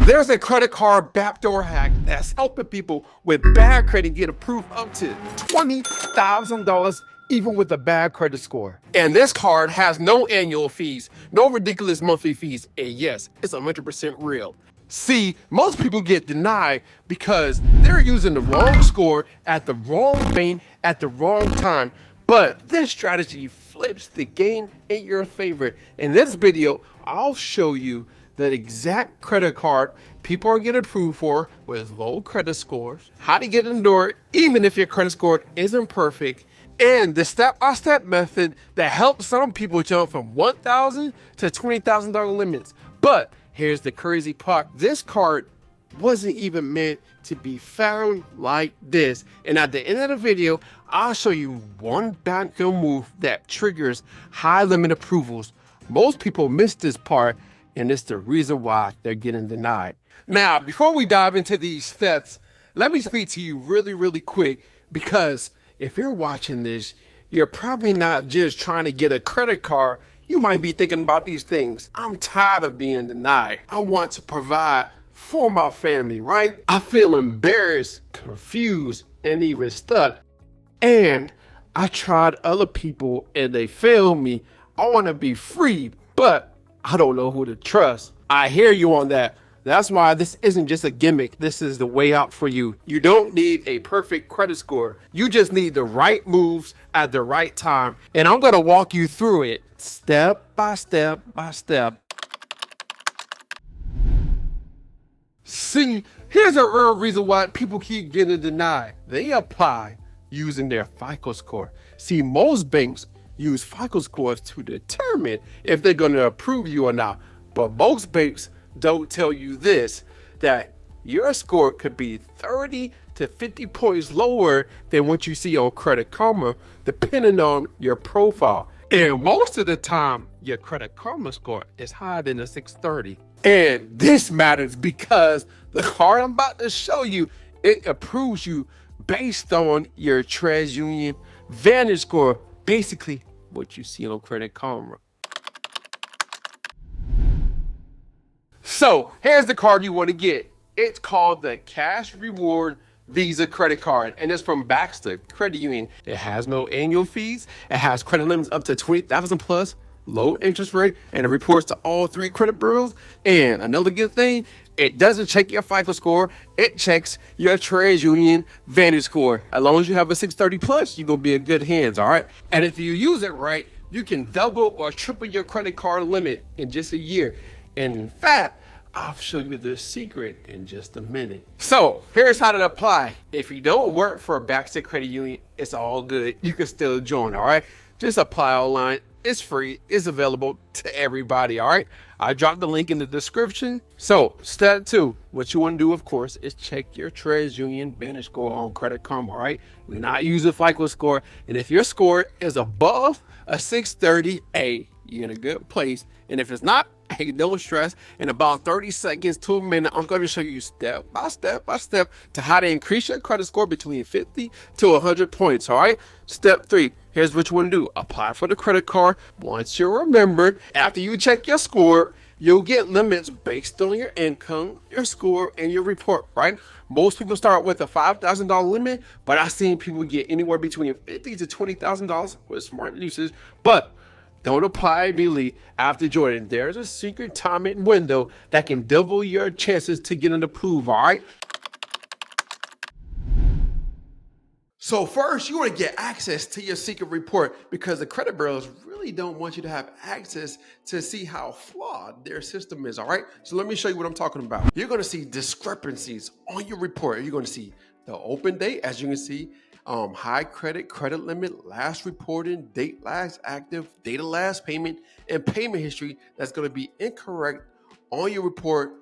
There's a credit card backdoor hack that's helping people with bad credit get approved up to $20,000 even with a bad credit score. And this card has no annual fees, no ridiculous monthly fees, and yes, it's 100% real. See, most people get denied because they're using the wrong score at the wrong bank at the wrong time. But this strategy flips the game in your favor. In this video, I'll show you the exact credit card people are getting approved for with low credit scores, how to get in the door even if your credit score isn't perfect, and the step-by-step method that helps some people jump from $1,000 to $20,000 limits. But here's the crazy part. This card wasn't even meant to be found like this. And at the end of the video, I'll show you one backdoor move that triggers high limit approvals. Most people miss this part, and it's the reason why they're getting denied. Now, before we dive into these steps, let me speak to you really quick, because if you're watching this, you're probably not just trying to get a credit card. You might be thinking about these things. I'm tired of being denied. I want to provide for my family, right? I feel embarrassed, confused, and even stuck. And I tried other people and they failed me. I want to be free, but I don't know who to trust. I hear you on that. That's why this isn't just a gimmick. This is the way out for you. You don't need a perfect credit score. You just need the right moves at the right time. And I'm going to walk you through it step by step by step. See, here's a real reason why people keep getting denied. They apply using their FICO score. See, most banks use FICO scores to determine if they're going to approve you or not. But most banks don't tell you this, that your score could be 30 to 50 points lower than what you see on Credit Karma, depending on your profile. And most of the time, your Credit Karma score is higher than a 630. And this matters because the card I'm about to show you, it approves you based on your TransUnion Vantage score, basically what you see on Credit Karma. So here's the card you want to get. It's called the Cash Reward Visa credit card, and it's from Backdoor Credit Union. It has no annual fees. It has credit limits up to $20,000 plus, low interest rate, and it reports to all 3 credit bureaus. And another good thing, it doesn't check your FICO score. It checks your TransUnion Vantage score. As long as you have a 630 plus, you're gonna be in good hands, all right? And if you use it right, you can double or triple your credit card limit in just a year. And in fact, I'll show you the secret in just a minute. So here's how to apply. If you don't work for a Backdoor Credit Union, it's all good. You can still join, all right? Just apply online. It's free. It's available to everybody, all right? I dropped the link in the description. So step 2, what you want to do, of course, is check your TransUnion Vantage score on Credit Karma, all right? We're not using FICO score. And if your score is above a 630, hey, you're in a good place. And if it's not, hey, don't stress. In about 30 seconds to a minute, I'm going to show you step by step to how to increase your credit score between 50 to 100 points, all right? Step 3, here's what you want to do. Apply for the credit card. Once you're remembered, after you check your score, you'll get limits based on your income, your score, and your report, right? Most people start with a $5,000 limit, but I've seen people get anywhere between $50,000 to $20,000 with smart usage. But don't apply immediately after joining. There's a secret timing window that can double your chances to get an approval, all right? So first, you want to get access to your secret report, because the credit bureaus really don't want you to have access to see how flawed their system is, all right? So let me show you what I'm talking about. You're going to see discrepancies on your report. You're going to see the open date, as you can see, high credit, credit limit, last reporting, date last active, date of last payment, and payment history that's going to be incorrect on your report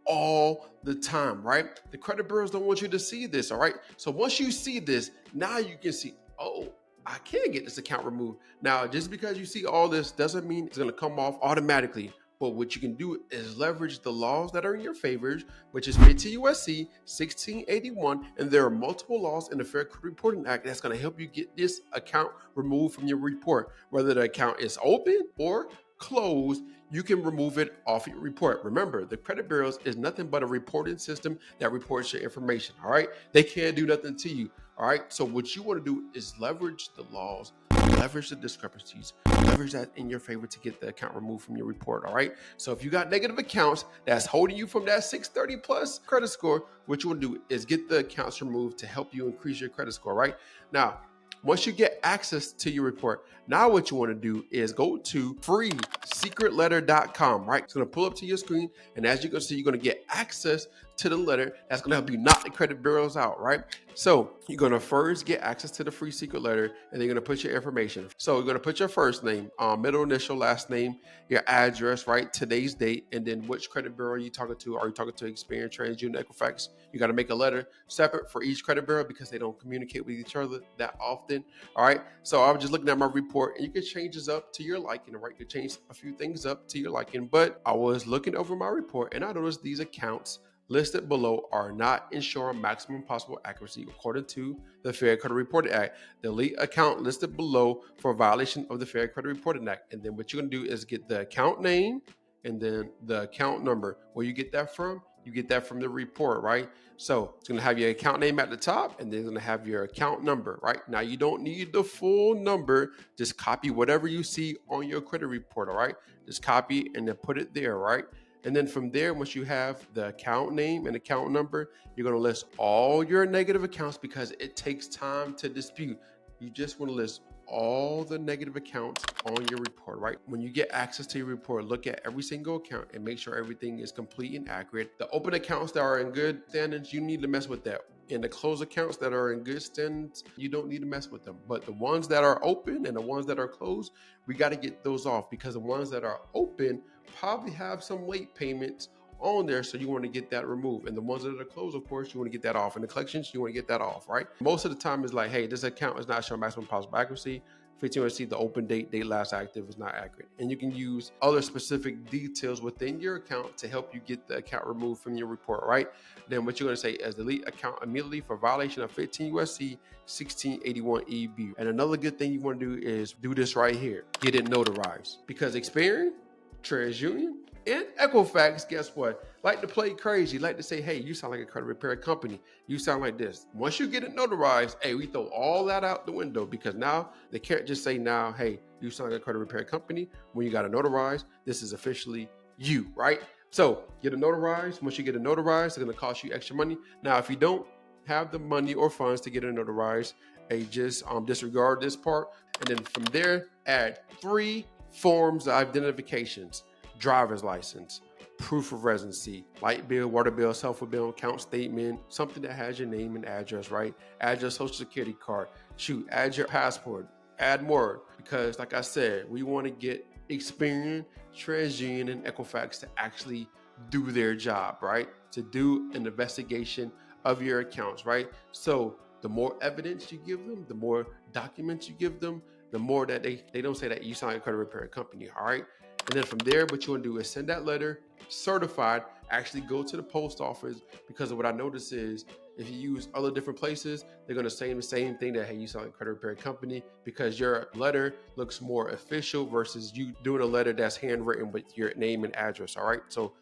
all the time, right? The credit bureaus don't want you to see this, all right? So once you see this, now you can see, oh, I can get this account removed. Now, just because you see all this doesn't mean it's going to come off automatically. But what you can do is leverage the laws that are in your favor, which is 15 USC 1681, and there are multiple laws in the Fair Credit Reporting Act that's going to help you get this account removed from your report, whether the account is open or closed, you can remove it off your report. Remember, the credit bureaus is nothing but a reporting system that reports your information. All right, they can't do nothing to you. All right, so what you want to do is leverage the laws, leverage the discrepancies, leverage that in your favor to get the account removed from your report. All right, so if you got negative accounts that's holding you from that 630 plus credit score, what you want to do is get the accounts removed to help you increase your credit score. Right now, once you get access to your report, now what you want to do is go to freesecretletter.com, right? It's going to pull up to your screen, and as you can see, you're going to get access to the letter that's going to help you knock the credit bureaus out, right? So you're going to first get access to the free secret letter, and then you're going to put your information. So you're going to put your first name, middle initial, last name, your address, right? Today's date, and then which credit bureau are you talking to? Are you talking to Experian, TransUnion, Equifax? You got to make a letter separate for each credit bureau because they don't communicate with each other that often. All right. So I was just looking at my report, and you can change this up to your liking, right? You can change a few things up to your liking. But I was looking over my report, and I noticed these accounts listed below are not ensuring maximum possible accuracy according to the Fair Credit Reporting Act. Delete account listed below for violation of the Fair Credit Reporting Act. And then what you're going to do is get the account name and then the account number. Where you get that from? You get that from the report, right? So it's going to have your account name at the top, and then it's going to have your account number, right? Now, you don't need the full number. Just copy whatever you see on your credit report, all right? Just copy and then put it there, right? And then from there, once you have the account name and account number, you're going to list all your negative accounts because it takes time to dispute. You just want to list all the negative accounts on your report, right? When you get access to your report, look at every single account and make sure everything is complete and accurate. The open accounts that are in good standings, you need to mess with that. And the closed accounts that are in good standings, you don't need to mess with them. But the ones that are open and the ones that are closed, we got to get those off because the ones that are open probably have some late payments on there, so you want to get that removed. And the ones that are closed, of course, you want to get that off. And the collections, you want to get that off, right? Most of the time, it's like, hey, this account is not showing maximum possible accuracy. 15 USC, the open date last active is not accurate. And you can use other specific details within your account to help you get the account removed from your report, right? Then what you're going to say is delete account immediately for violation of 15 USC 1681 EB. And another good thing you want to do is do this right here. Get it notarized. Because Experian, TransUnion, and Equifax, guess what? Like to play crazy, like to say, hey, you sound like a credit repair company. You sound like this. Once you get it notarized, hey, we throw all that out the window because now they can't just say now, hey, you sound like a credit repair company. When you got it notarized, this is officially you, right? So get it notarized. Once you get it notarized, it's going to cost you extra money. Now, if you don't have the money or funds to get it notarized, hey, just disregard this part. And then from there, add 3 forms of identifications: driver's license, proof of residency, light bill, water bill, cell phone bill, account statement, something that has your name and address, right? Add your social security card. Shoot, add your passport, add more. Because like I said, we want to get Experian, TransUnion, and Equifax to actually do their job, right? To do an investigation of your accounts, right? So the more evidence you give them, the more documents you give them, the more that they don't say that you sound like a credit repair company, all right? And then from there, what you want to do is send that letter certified, actually go to the post office, because of what I notice is if you use other different places, they're going to say the same thing that, hey, you sound like a credit repair company, because your letter looks more official versus you doing a letter that's handwritten with your name and address, all right? So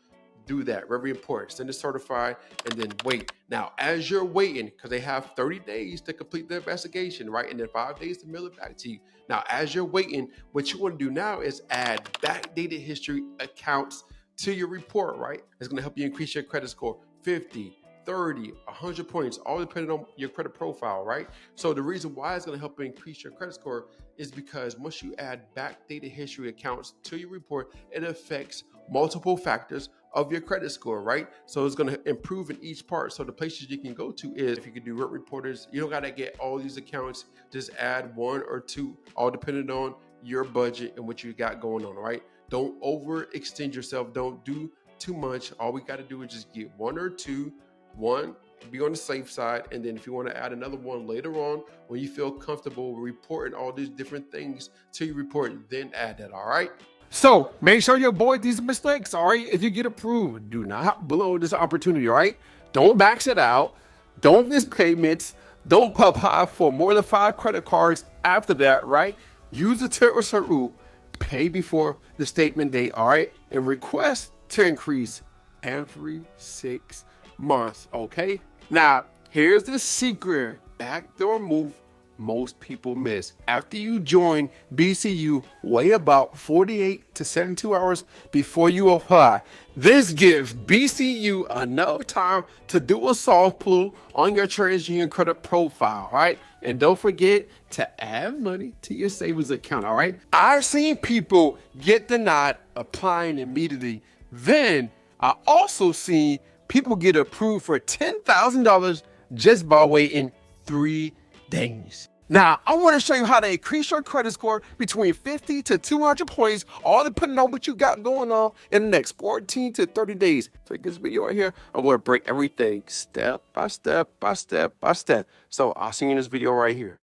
do that. Very important. Send it certified and then wait. Now, as you're waiting, because they have 30 days to complete the investigation, right? And then 5 days to mail it back to you. Now, as you're waiting, what you want to do now is add backdated history accounts to your report, right? It's going to help you increase your credit score 50, 30, 100 points, all depending on your credit profile, right? So the reason why it's going to help increase your credit score is because once you add backdated history accounts to your report, it affects multiple factors of your credit score, right? So it's going to improve in each part. So the places you can go to is, if you can do rent reporters, you don't got to get all these accounts, just add 1 or 2, all depending on your budget and what you got going on, right? Don't overextend yourself. Don't do too much. All we got to do is just get 1 or 2, one to be on the safe side, and then if you want to add another one later on when you feel comfortable reporting all these different things to your report, then add that, all right? So make sure you avoid these mistakes, all right? If you get approved, do not blow this opportunity, all right? Don't max it out. Don't miss payments. Don't apply for more than 5 credit cards after that, right? Use the terrorist route. pay before the statement date, all right? And request to increase every 6 months, okay? Now, here's the secret backdoor move most people miss. After you join BCU, wait about 48 to 72 hours before you apply. This gives BCU enough time to do a soft pull on your TransUnion credit profile, right? And don't forget to add money to your savings account, all right? I've seen people get denied applying immediately. Then I also seen people get approved for $10,000 just by waiting 3 days. Now, I want to show you how to increase your credit score between 50 to 200 points, all depending on what you got going on in the next 14 to 30 days. So this video right here, I'm going to break everything step by step by step by step. So I'll see you in this video right here.